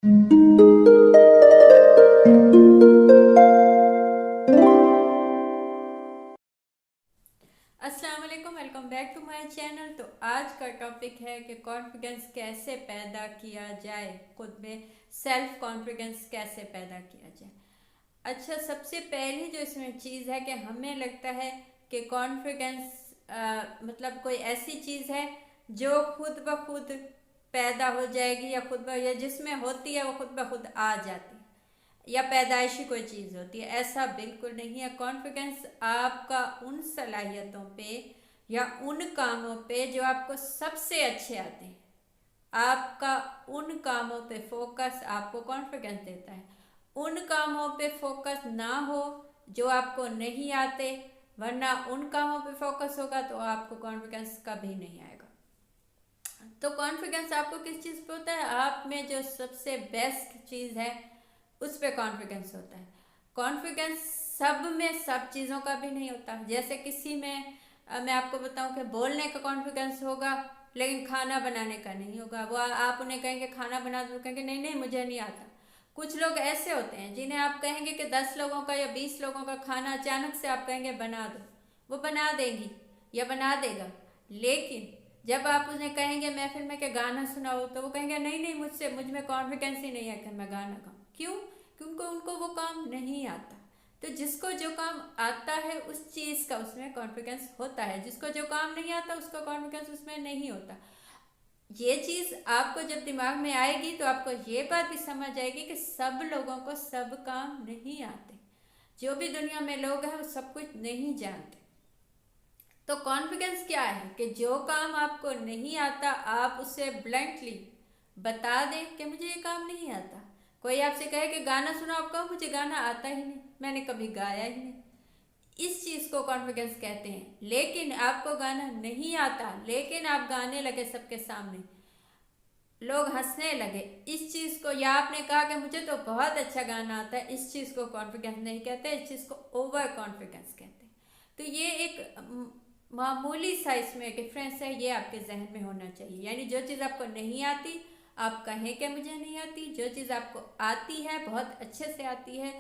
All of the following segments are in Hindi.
अस्सलाम वालेकुम, welcome back to my channel. तो आज का टॉपिक है कि कॉन्फिडेंस कैसे पैदा किया जाए, खुद में सेल्फ कॉन्फिडेंस कैसे पैदा किया जाए। अच्छा, सबसे पहली जो इसमें चीज़ है कि हमें लगता है कि कॉन्फिडेंस मतलब कोई ऐसी चीज़ है जो खुद ब खुद पैदा हो जाएगी या या जिसमें होती है वो खुद ब खुद आ जाती है या पैदाइशी कोई चीज़ होती है। ऐसा बिल्कुल नहीं है। कॉन्फिडेंस आपका उन सलाहियतों पे या उन कामों पे जो आपको सबसे अच्छे आते हैं, आपका उन कामों पे फोकस आपको कॉन्फिडेंस देता है। उन कामों पे फोकस ना हो जो आपको नहीं आते, वरना उन कामों पे फोकस होगा तो आपको कॉन्फिडेंस कभी नहीं आएगा। तो कॉन्फिडेंस आपको किस चीज़ पे होता है? आप में जो सबसे बेस्ट चीज़ है उस पर कॉन्फिडेंस होता है। कॉन्फिडेंस सब में सब चीज़ों का भी नहीं होता। जैसे किसी में मैं आपको बताऊं कि बोलने का कॉन्फिडेंस होगा लेकिन खाना बनाने का नहीं होगा। वो आप उन्हें कहेंगे खाना बना दो, कहेंगे नहीं नहीं मुझे नहीं आता। कुछ लोग ऐसे होते हैं जिन्हें आप कहेंगे कि 10 लोगों का या 20 लोगों का खाना अचानक से आप कहेंगे बना दो, वो बना देंगी या बना देगा। लेकिन जब आप उन्हें कहेंगे महफिल में कि गाना सुनाओ तो वो कहेंगे नहीं नहीं मुझ में कॉन्फिडेंस ही नहीं है कि मैं गाना गाऊँ। क्यों? क्योंकि उनको वो काम नहीं आता। तो जिसको जो काम आता है उस चीज़ का उसमें कॉन्फिडेंस होता है, जिसको जो काम नहीं आता उसका कॉन्फिडेंस उसमें नहीं होता। ये चीज़ आपको जब दिमाग में आएगी तो आपको ये बात भी समझ आएगी कि सब लोगों को सब काम नहीं आते। जो भी दुनिया में लोग हैं वो सब कुछ नहीं जानते। तो कॉन्फिडेंस क्या है कि जो काम आपको नहीं आता आप उसे ब्लैंकली बता दें कि मुझे ये काम नहीं आता। कोई आपसे कहे कि गाना सुनाओ, आप कहो मुझे गाना आता ही नहीं, मैंने कभी गाया ही नहीं। इस चीज़ को कॉन्फिडेंस कहते हैं। लेकिन आपको गाना नहीं आता लेकिन आप गाने लगे सबके सामने, लोग हंसने लगे, इस चीज़ को, या आपने कहा कि मुझे तो बहुत अच्छा गाना आता है, इस चीज़ को कॉन्फिडेंस नहीं कहते, इस चीज़ को ओवर कॉन्फिडेंस कहते हैं। तो ये एक मामूली सा इसमें डिफरेंस है, ये आपके जहन में होना चाहिए। यानी जो चीज़ आपको नहीं आती आप कहें कि मुझे नहीं आती, जो चीज़ आपको आती है बहुत अच्छे से आती है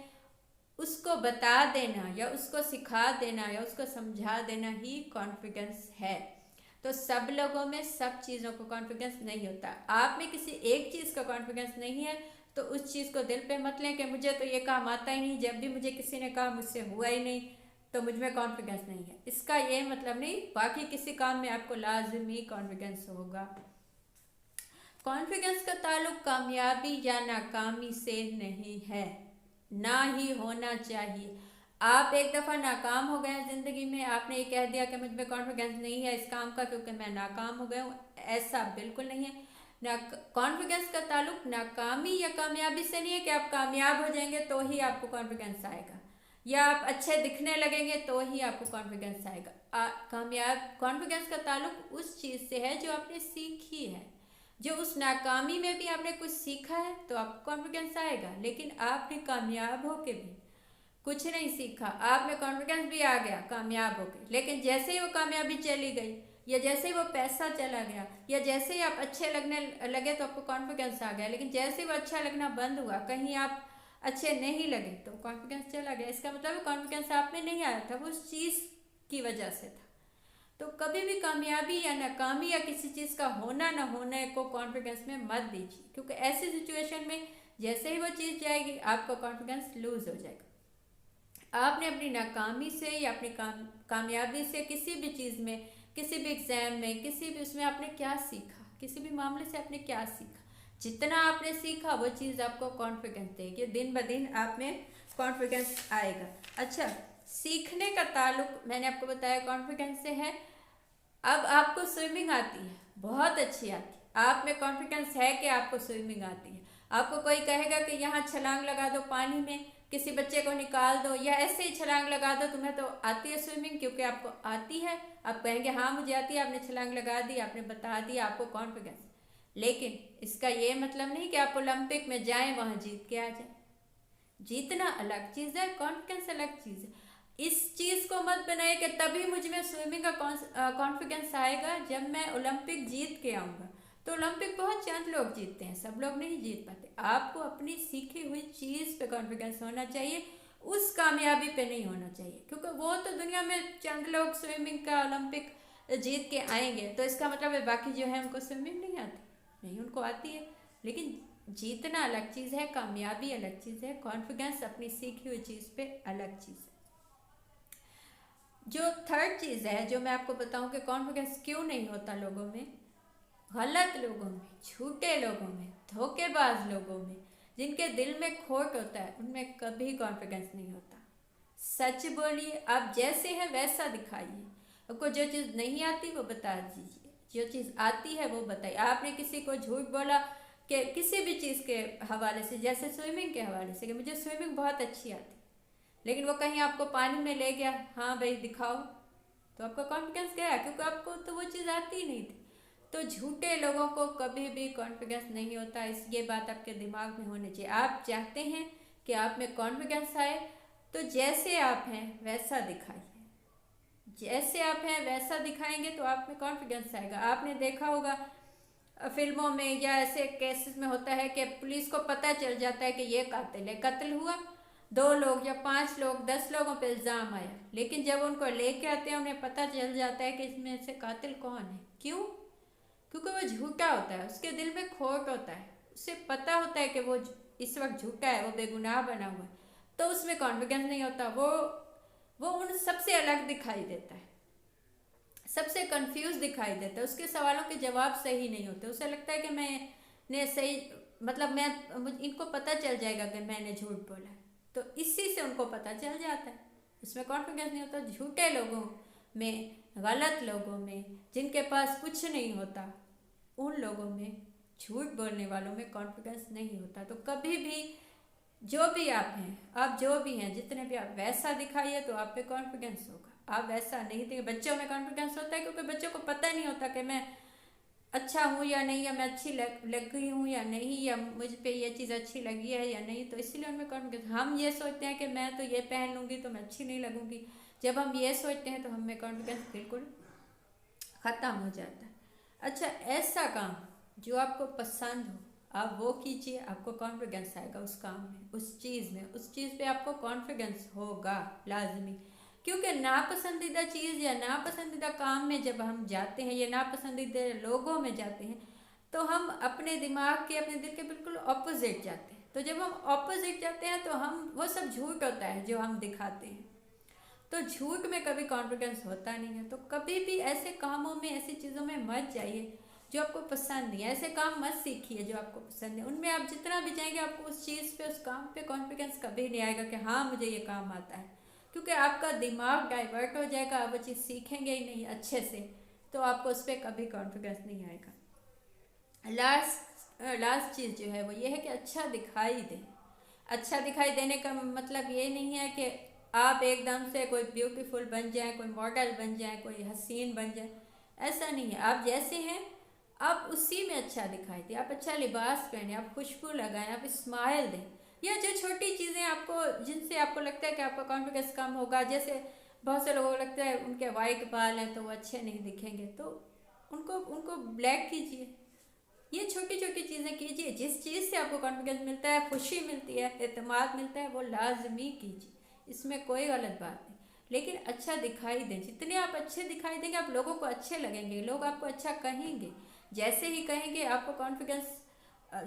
उसको बता देना या उसको सिखा देना या उसको समझा देना ही कॉन्फिडेंस है। तो सब लोगों में सब चीज़ों को कॉन्फिडेंस नहीं होता। आप में किसी एक चीज़ का कॉन्फिडेंस नहीं है तो उस चीज़ को दिल पे मत लें कि मुझे तो ये काम आता ही नहीं, जब भी मुझे किसी ने कहा मुझसे हुआ ही नहीं तो मुझ में कॉन्फिडेंस नहीं है। इसका ये मतलब नहीं, बाकी किसी काम में आपको लाजमी कॉन्फिडेंस होगा। कॉन्फिडेंस का ताल्लुक कामयाबी या नाकामी से नहीं है, ना ही होना चाहिए। आप एक दफ़ा नाकाम हो गए हैं ज़िंदगी में, आपने ये कह दिया कि मुझ में कॉन्फिडेंस नहीं है इस काम का क्योंकि मैं नाकाम हो गया हूँ, ऐसा बिल्कुल नहीं है। ना, कॉन्फिडेंस का ताल्लुक नाकामी या कामयाबी से नहीं है कि आप कामयाब हो जाएंगे तो ही आपको कॉन्फिडेंस आएगा या आप अच्छे दिखने लगेंगे तो ही आपको कॉन्फिडेंस आएगा। कामयाब कॉन्फिडेंस का ताल्लुक उस चीज़ से है जो आपने सीखी है। जो उस नाकामी में भी आपने कुछ सीखा है तो आपको कॉन्फिडेंस आएगा। लेकिन आपने कामयाब होके भी कुछ नहीं सीखा, आप में कॉन्फिडेंस भी आ गया कामयाब होके, लेकिन जैसे ही वो कामयाबी चली गई या जैसे ही वो पैसा चला गया या जैसे ही आप अच्छे लगने लगे तो आपको कॉन्फिडेंस आ गया, लेकिन जैसे ही वो अच्छा लगना बंद हुआ, कहीं आप अच्छे नहीं लगे तो कॉन्फिडेंस चला गया। इसका मतलब कॉन्फिडेंस आप में नहीं आया था, वो उस चीज़ की वजह से था। तो कभी भी कामयाबी या नाकामी या किसी चीज़ का होना ना होने को कॉन्फिडेंस में मत दीजिए, क्योंकि ऐसी सिचुएशन में जैसे ही वो चीज़ जाएगी आपका कॉन्फिडेंस लूज हो जाएगा। आपने अपनी नाकामी से या अपनी कामयाबी से किसी भी चीज़ में, किसी भी एग्ज़ाम में, किसी भी उसमें आपने क्या सीखा, किसी भी मामले से आपने क्या सीखा, जितना आपने सीखा वो चीज़ आपको कॉन्फिडेंस देगी, दिन ब दिन आप में कॉन्फिडेंस आएगा। अच्छा, सीखने का ताल्लुक मैंने आपको बताया कॉन्फिडेंस से है। अब आपको स्विमिंग आती है, बहुत अच्छी आती है, आप में कॉन्फिडेंस है कि आपको स्विमिंग आती है। आपको कोई कहेगा कि यहाँ छलांग लगा दो पानी में, किसी बच्चे को निकाल दो या ऐसे ही छलांग लगा दो, तुम्हें तो आती है स्विमिंग क्योंकि आपको आती है, आप कहेंगे हाँ मुझे आती है, आपने छलांग लगा दी, आपने बता दिया, आपको कॉन्फिडेंस। लेकिन इसका ये मतलब नहीं कि आप ओलंपिक में जाएं वहाँ जीत के आ जाएं। जीतना अलग चीज़ है, कॉन्फिडेंस अलग चीज़ है। इस चीज़ को मत बनाए कि तभी मुझ में स्विमिंग का कॉन्फिडेंस आएगा जब मैं ओलंपिक जीत के आऊँगा, तो ओलंपिक बहुत चंद लोग जीतते हैं, सब लोग नहीं जीत पाते। आपको अपनी सीखी हुई चीज़ पे कॉन्फिडेंस होना चाहिए, उस कामयाबी पे नहीं होना चाहिए। क्योंकि वो तो दुनिया में चंद लोग स्विमिंग का ओलंपिक जीत के आएंगे, तो इसका मतलब है बाकी जो है उनको स्विमिंग नहीं आती, नहीं उनको आती है। लेकिन जीतना अलग चीज़ है, कामयाबी अलग चीज़ है, कॉन्फिडेंस अपनी सीखी हुई चीज़ पे अलग चीज़ है। जो थर्ड चीज़ है जो मैं आपको बताऊं कि कॉन्फिडेंस क्यों नहीं होता लोगों में, गलत लोगों में, झूठे लोगों में, धोखेबाज लोगों में, जिनके दिल में खोट होता है, उनमें कभी कॉन्फिडेंस नहीं होता। सच बोलिए, आप जैसे हैं वैसा दिखाइए। आपको जो चीज़ नहीं आती वो बता दीजिए, जो चीज़ आती है वो बताइए। आपने किसी को झूठ बोला कि किसी भी चीज़ के हवाले से, जैसे स्विमिंग के हवाले से कि मुझे स्विमिंग बहुत अच्छी आती, लेकिन वो कहीं आपको पानी में ले गया, हाँ भाई दिखाओ, तो आपका कॉन्फिडेंस गया, क्योंकि आपको तो वो चीज़ आती ही नहीं थी। तो झूठे लोगों को कभी भी कॉन्फिडेंस नहीं होता, इस ये बात आपके दिमाग में होनी चाहिए। आप चाहते हैं कि आप में कॉन्फिडेंस आए, तो जैसे आप हैं वैसा दिखाइए। जैसे आप हैं वैसा दिखाएंगे तो आप में कॉन्फिडेंस आएगा। आपने देखा होगा फिल्मों में या ऐसे केसेस में होता है कि पुलिस को पता चल जाता है कि ये कातिल है, कत्ल हुआ, 2 लोग या 5 लोग 10 लोगों पर इल्ज़ाम आया, लेकिन जब उनको लेके आते हैं उन्हें पता चल जाता है कि इसमें से कातिल कौन है। क्यों? क्योंकि वो झूठा होता है, उसके दिल में खोट होता है, उसे पता होता है कि वो इस वक्त झूठा है, वो बेगुनाह बना हुआ है, तो उसमें कॉन्फिडेंस नहीं होता। वो उन सबसे अलग दिखाई देता है, सबसे कंफ्यूज दिखाई देता है, उसके सवालों के जवाब सही नहीं होते, उसे लगता है कि मैंने सही, मतलब इनको पता चल जाएगा कि मैंने झूठ बोला है, तो इसी से उनको पता चल जाता है, उसमें कॉन्फिडेंस नहीं होता। झूठे लोगों में, गलत लोगों में, जिनके पास कुछ नहीं होता, उन लोगों में, झूठ बोलने वालों में कॉन्फिडेंस नहीं होता। तो कभी भी जो भी आप हैं, आप जो भी हैं, जितने भी आप, वैसा दिखाइए तो आप पे कॉन्फिडेंस होगा। आप वैसा नहीं दिखे, बच्चों में कॉन्फिडेंस होता है क्योंकि बच्चों को पता नहीं होता कि मैं अच्छा हूँ या नहीं, या मैं अच्छी लग गई हूँ या नहीं, या मुझ पे ये चीज़ अच्छी लगी है या नहीं, तो इसलिए उनमें कॉन्फिडेंस। हम ये सोचते हैं कि मैं तो ये पहन लूँगी तो मैं अच्छी नहीं लगूँगी, जब हम ये सोचते हैं तो हमें कॉन्फिडेंस बिल्कुल ख़त्म हो जाता है। अच्छा, ऐसा काम जो आपको पसंद हो आप वो कीजिए, आपको कॉन्फिडेंस आएगा उस काम में, उस चीज़ में, उस चीज़ पे आपको कॉन्फिडेंस होगा लाजमी। क्योंकि नापसंदीदा चीज़ या नापसंदीदा काम में जब हम जाते हैं या नापसंदीदा लोगों में जाते हैं, तो हम अपने दिमाग के, अपने दिल के बिल्कुल ऑपोजिट जाते हैं। तो जब हम ऑपोजिट जाते हैं तो हम, वो सब झूठ होता है जो हम दिखाते हैं, तो झूठ में कभी कॉन्फिडेंस होता नहीं है। तो कभी भी ऐसे कामों में, ऐसी चीज़ों में मत जाइए जो आपको पसंद नहीं है, ऐसे काम मत सीखिए जो आपको पसंद है। उनमें आप जितना भी जाएंगे आपको उस चीज़ पे, उस काम पे कॉन्फिडेंस कभी नहीं आएगा कि हाँ मुझे ये काम आता है, क्योंकि आपका दिमाग डाइवर्ट हो जाएगा, आप वो चीज़ सीखेंगे ही नहीं अच्छे से, तो आपको उस पर कभी कॉन्फिडेंस नहीं आएगा। लास्ट चीज़ जो है वो ये है कि अच्छा दिखाई दे। अच्छा दिखाई देने का मतलब ये नहीं है कि आप एकदम से कोई ब्यूटीफुल बन जाए, कोई मॉडल बन जाए, कोई हसीन बन जाए, ऐसा नहीं है। आप जैसे हैं आप उसी में अच्छा दिखाई दे, आप अच्छा लिबास पहने, आप खुशबू लगाएं, आप स्माइल दें, या जो छोटी चीज़ें आपको, जिनसे आपको लगता है कि आपका कॉन्फिडेंस कम होगा, जैसे बहुत से लोगों को लगता है उनके वाइट बाल हैं तो वो अच्छे नहीं दिखेंगे, तो उनको उनको ब्लैक कीजिए। ये छोटी छोटी चीज़ें कीजिए, जिस चीज़ से आपको कॉन्फिडेंस मिलता है, खुशी मिलती है, एतमाद मिलता है, वो लाजमी कीजिए, इसमें कोई गलत बात नहीं। लेकिन अच्छा दिखाई दें, जितने आप अच्छे दिखाई देंगे आप लोगों को अच्छे लगेंगे, लोग आपको अच्छा कहेंगे, जैसे ही कहेंगे आपको कॉन्फिडेंस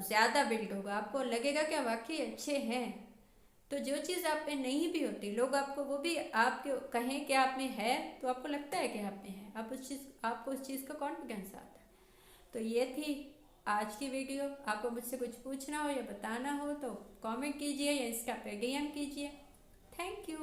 ज़्यादा बिल्ड होगा, आपको लगेगा कि वाकई अच्छे हैं। तो जो चीज़ आप में नहीं भी होती, लोग आपको वो भी आपके कहें कि आप में है, तो आपको लगता है कि आप में है, आपको उस चीज़ का कॉन्फिडेंस आता है। तो ये थी आज की वीडियो। आपको मुझसे कुछ पूछना हो या बताना हो तो कमेंट कीजिए या इसका पे DM कीजिए। Thank you.